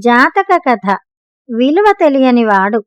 జాతక కథ. విలువ తెలియని వాడు.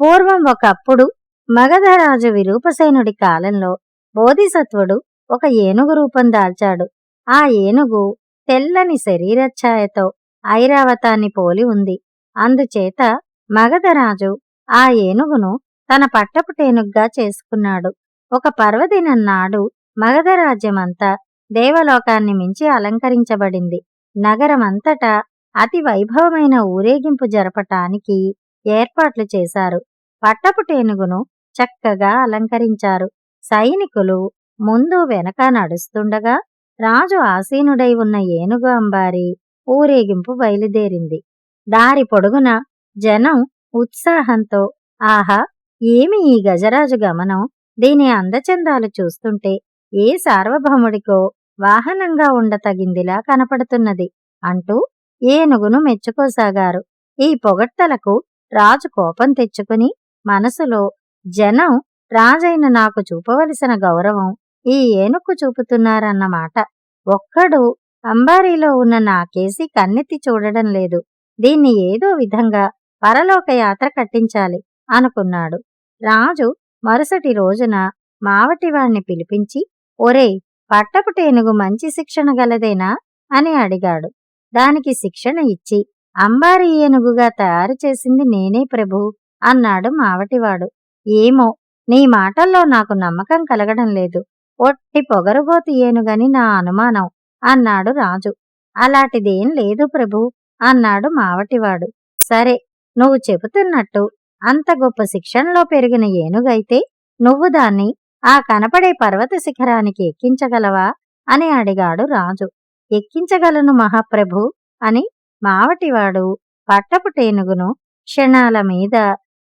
పూర్వం ఒకప్పుడు మగధరాజు విరూపసేనుడి కాలంలో బోధిసత్వుడు ఒక ఏనుగు రూపం దాల్చాడు. ఆ ఏనుగు తెల్లని శరీరఛాయతో ఐరావతాన్ని పోలి ఉంది. అందుచేత మగధరాజు ఆ ఏనుగును తన పట్టపుటేనుగ్గా చేసుకున్నాడు. ఒక పర్వదినం నాడు మగధరాజ్యమంతా దేవలోకాన్ని మించి అలంకరించబడింది. నగరమంతటా అతి వైభవమైన ఊరేగింపు జరపటానికి ఏర్పాట్లు చేశారు. పట్టపుటేనుగును చక్కగా అలంకరించారు. సైనికులు ముందు వెనక నడుస్తుండగా రాజు ఆసీనుడై ఉన్న ఏనుగు అంబారి ఊరేగింపు బయలుదేరింది. దారి పొడుగున జనం ఉత్సాహంతో, ఆహా, ఏమి ఈ గజరాజు గమనం, దీని అందచందాలు చూస్తుంటే ఏ సార్వభౌముడికో వాహనంగా ఉండతగిందిలా కనపడుతున్నది అంటూ ఏనుగును మెచ్చుకోసాగారు. ఈ పొగడ్తలకు రాజు కోపం తెచ్చుకుని మనసులో, జనం రాజైన నాకు చూపవలసిన గౌరవం ఈ ఏనుగు చూపుతున్నారన్నమాట. ఒక్కడు అంబారీలో ఉన్న నాకేసి కన్నెత్తి చూడడం లేదు. దీన్ని ఏదో విధంగా పరలోకయాత్ర కట్టించాలి అనుకున్నాడు. రాజు మరుసటి రోజున మావటివాణ్ణి పిలిపించి, ఒరేయ్, పట్టపుటేనుగు మంచి శిక్షణ గలదేనా అని అడిగాడు. దానికి శిక్షణ ఇచ్చి అంబారీ ఏనుగుగా తయారు చేసింది నేనే ప్రభూ అన్నాడు మావటివాడు. ఏమో, నీ మాటల్లో నాకు నమ్మకం కలగడం లేదు. ఒట్టి పొగరుబోతు ఏనుగని నా అనుమానం అన్నాడు రాజు. అలాంటిదేం లేదు ప్రభూ అన్నాడు మావటివాడు. సరే, నువ్వు చెబుతున్నట్టు అంత గొప్ప శిక్షణలో పెరిగిన ఏనుగైతే నువ్వు దాన్ని ఆ కనపడే పర్వత శిఖరానికి ఎక్కించగలవా అని అడిగాడు రాజు. ఎక్కించగలను మహాప్రభు అని మావటివాడు పట్టపుటేనుగును క్షణాల మీద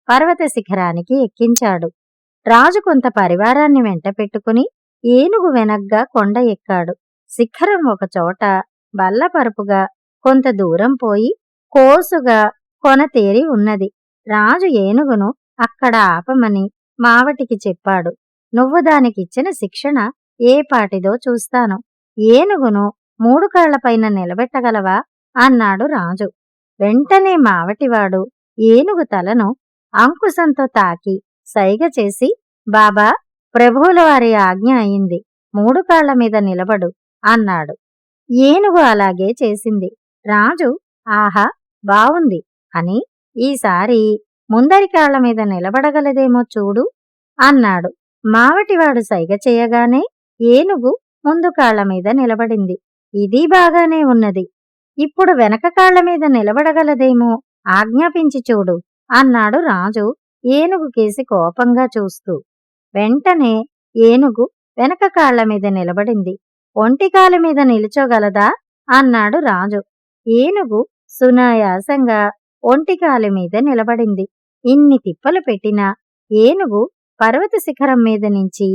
పర్వత శిఖరానికి ఎక్కించాడు. రాజు కొంత పరివారాన్ని వెంట పెట్టుకుని ఏనుగు వెనగ్గా కొండ ఎక్కాడు. శిఖరం ఒకచోట బల్లపరుపుగా కొంత దూరం పోయి కోసుగా కొన తేరి ఉన్నది. రాజు ఏనుగును అక్కడ ఆపమని మావటికి చెప్పాడు. నువ్వు దానికిచ్చిన శిక్షణ ఏ పాటిదో చూస్తాను. ఏనుగును 3 కాళ్లపైన నిలబెట్టగలవా అన్నాడు రాజు. వెంటనే మావటివాడు ఏనుగు తలను అంకుశంతో తాకి సైగ చేసి, బాబా, ప్రభువుల వారి ఆజ్ఞ అయింది, 3 కాళ్ల మీద నిలబడు అన్నాడు. ఏనుగు అలాగే చేసింది. రాజు, ఆహా, బావుంది అని, ఈసారి ముందరి కాళ్ల మీద నిలబడగలదేమో చూడు అన్నాడు. మావటివాడు సైగ చేయగానే ఏనుగు ముందు కాళ్ల మీద నిలబడింది. ఇది బాగానే ఉన్నది. ఇప్పుడు వెనక కాళ్ల మీద నిలబడగలదేమో ఆజ్ఞాపించి చూడు అన్నాడు రాజు ఏనుగు కేసి కోపంగా చూస్తూ. వెంటనే ఏనుగు వెనక కాళ్ల మీద నిలబడింది. ఒంటికాలి మీద నిలుచోగలదా అన్నాడు రాజు. ఏనుగు సునాయాసంగా ఒంటికాలి మీద నిలబడింది. ఇన్ని తిప్పలు పెట్టినా ఏనుగు పర్వత శిఖరం మీద నుంచి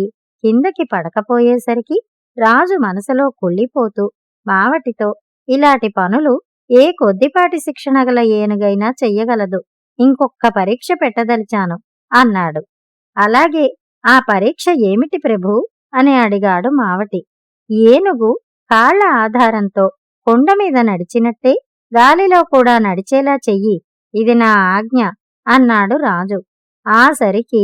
కిందకి పడకపోయేసరికి రాజు మనసులో కుళ్ళిపోతూ మావటితో, ఇలాంటి పనులు ఏ కొద్దిపాటి శిక్షణ గల ఏనుగైనా చెయ్యగలదు. ఇంకొక్క పరీక్ష పెట్టదలిచాను అన్నాడు. అలాగే, ఆ పరీక్ష ఏమిటి ప్రభూ అని అడిగాడు మావటి. ఏనుగు కాళ్ల ఆధారంతో కొండ మీద నడిచినట్టే గాలిలో కూడా నడిచేలా చెయ్యి, ఇది నా ఆజ్ఞ అన్నాడు రాజు. ఆ సరికి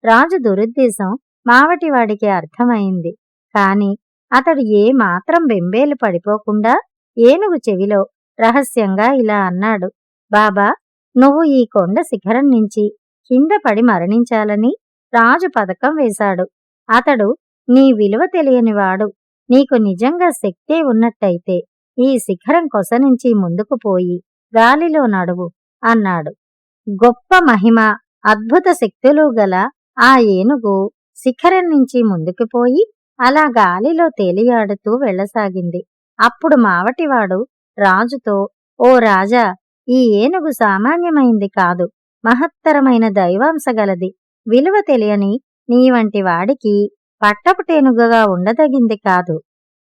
రాజు దురుద్దేశం మావటివాడికి అర్థమైంది. కాని అతడు ఏ మాత్రం బెంబేలు పడిపోకుండా ఏనుగు చెవిలో రహస్యంగా ఇలా అన్నాడు. బాబా, నువ్వు ఈ కొండ శిఖరం నుంచి కింద పడి మరణించాలని రాజు పథకం వేశాడు. అతడు నీ విలువ తెలియనివాడు. నీకు నిజంగా శక్తే ఉన్నట్టయితే ఈ శిఖరం కొస నుంచి ముందుకు పోయి గాలిలో నడువు అన్నాడు. గొప్ప మహిమ, అద్భుత శక్తులు గల ఆ ఏనుగు శిఖరం నుంచి ముందుకు పోయి అలా గాలిలో తేలియాడుతూ వెళ్లసాగింది. అప్పుడు మావటివాడు రాజుతో, ఓ రాజా, ఈ ఏనుగు సామాన్యమైంది కాదు, మహత్తరమైన దైవాంశగలది. విలువ తెలియని నీ వంటి వాడికి పట్టపుటేనుగుగా ఉండదగింది కాదు.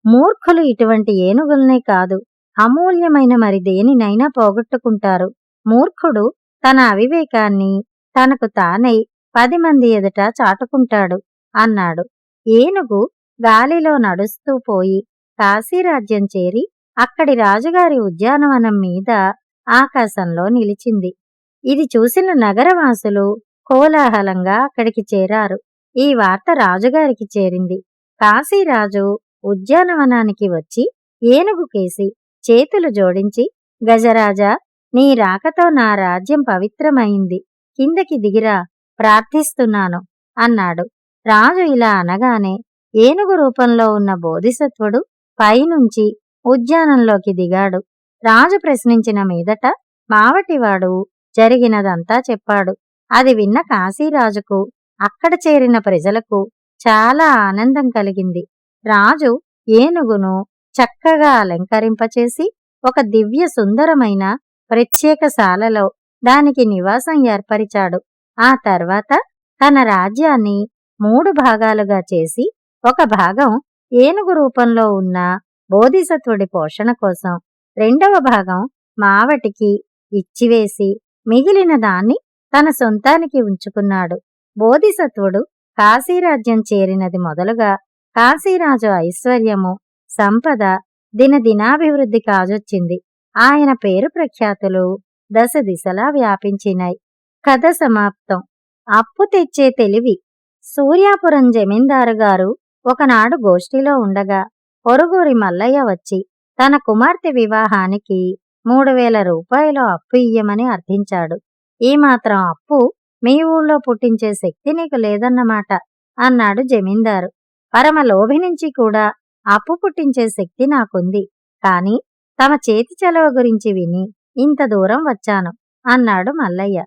మూర్ఖులు ఇటువంటి ఏనుగుల్నే కాదు, అమూల్యమైన మరి దేనినైనా పోగొట్టుకుంటారు. మూర్ఖుడు తన అవివేకాన్ని తనకు తానై 10 మంది ఎదుట చాటుకుంటాడు అన్నాడు. ఏనుగు గాలిలో నడుస్తూ పోయి కాశీరాజ్యం చేరి అక్కడి రాజుగారి ఉద్యానవనం మీద ఆకాశంలో నిలిచింది. ఇది చూసిన నగరవాసులు కోలాహలంగా అక్కడికి చేరారు. ఈ వార్త రాజుగారికి చేరింది. కాశీరాజు ఉద్యానవనానికి వచ్చి ఏనుగుకేసి చేతులు జోడించి, గజరాజా, నీ రాకతో నా రాజ్యం పవిత్రమైంది, కిందకి దిగిరా, ప్రార్థిస్తున్నాను అన్నాడు. రాజు ఇలా అనగానే ఏనుగు రూపంలో ఉన్న బోధిసత్వుడు పైనుంచి ఉద్యానంలోకి దిగాడు. రాజు ప్రశ్నించిన మీదట మావటివాడు జరిగినదంతా చెప్పాడు. అది విన్న కాశీరాజుకు, అక్కడ చేరిన ప్రజలకు చాలా ఆనందం కలిగింది. రాజు ఏనుగును చక్కగా అలంకరింపచేసి ఒక దివ్య సుందరమైన ప్రత్యేక శాలలో దానికి నివాసం ఏర్పరిచాడు. ఆ తర్వాత తన రాజ్యాన్ని 3 భాగాలుగా చేసి ఒక భాగం ఏనుగు రూపంలో ఉన్న బోధిసత్వుడి పోషణ కోసం, రెండవ భాగం మావటికి ఇచ్చివేసి మిగిలిన దాన్ని తన సొంతానికి ఉంచుకున్నాడు. బోధిసత్వుడు కాశీరాజ్యం చేరినది మొదలుగా కాశీరాజు ఐశ్వర్యము, సంపద దినదినాభివృద్ధి కాజొచ్చింది. ఆయన పేరు ప్రఖ్యాతులు దశ దిశలా వ్యాపించినాయి. కథ సమాప్తం. అప్పు తెచ్చే తెలివి. సూర్యాపురం జమీందారు గారు ఒకనాడు గోష్ఠిలో ఉండగా పొరుగురి మల్లయ్య వచ్చి తన కుమార్తె వివాహానికి 3000 రూపాయలు అప్పు ఇయ్యమని అర్థించాడు. ఈ మాత్రం అప్పు మీ ఊళ్ళో పుట్టించే శక్తి నీకు లేదన్నమాట అన్నాడు జమీందారు. పరమ లోభి నుంచి కూడా అప్పు పుట్టించే శక్తి నాకుంది, కాని తమ చేతి చలవ గురించి విని ఇంత దూరం వచ్చాను అన్నాడు మల్లయ్య.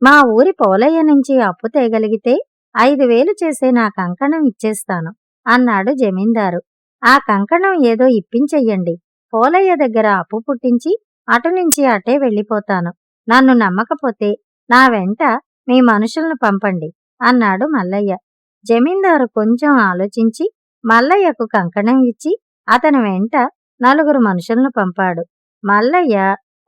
మా ఊరి పోలయ్య నుంచి అప్పు తేగలిగితే 5000 చేసే నా కంకణం ఇచ్చేస్తాను అన్నాడు జమీందారు. ఆ కంకణం ఏదో ఇప్పించెయ్యండి, పోలయ్య దగ్గర అప్పు పుట్టించి అటునుంచి అటే వెళ్ళిపోతాను. నన్ను నమ్మకపోతే నా వెంట మీ మనుషులను పంపండి అన్నాడు మల్లయ్య. జమీందారు కొంచెం ఆలోచించి మల్లయ్యకు కంకణం ఇచ్చి అతని వెంట 4 మనుషులను పంపాడు. మల్లయ్య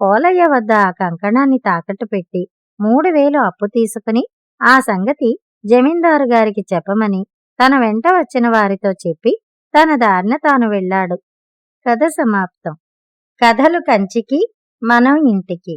పోలయ్య వద్ద ఆ కంకణాన్ని తాకట్టు పెట్టి 3000 అప్పు తీసుకుని ఆ సంగతి జమీందారు గారికి చెప్పమని తన వెంట వచ్చిన వారితో చెప్పి తన దారిన తాను వెళ్ళాడు. కథ సమాప్తం. కథలు కంచికి, మనం ఇంటికి.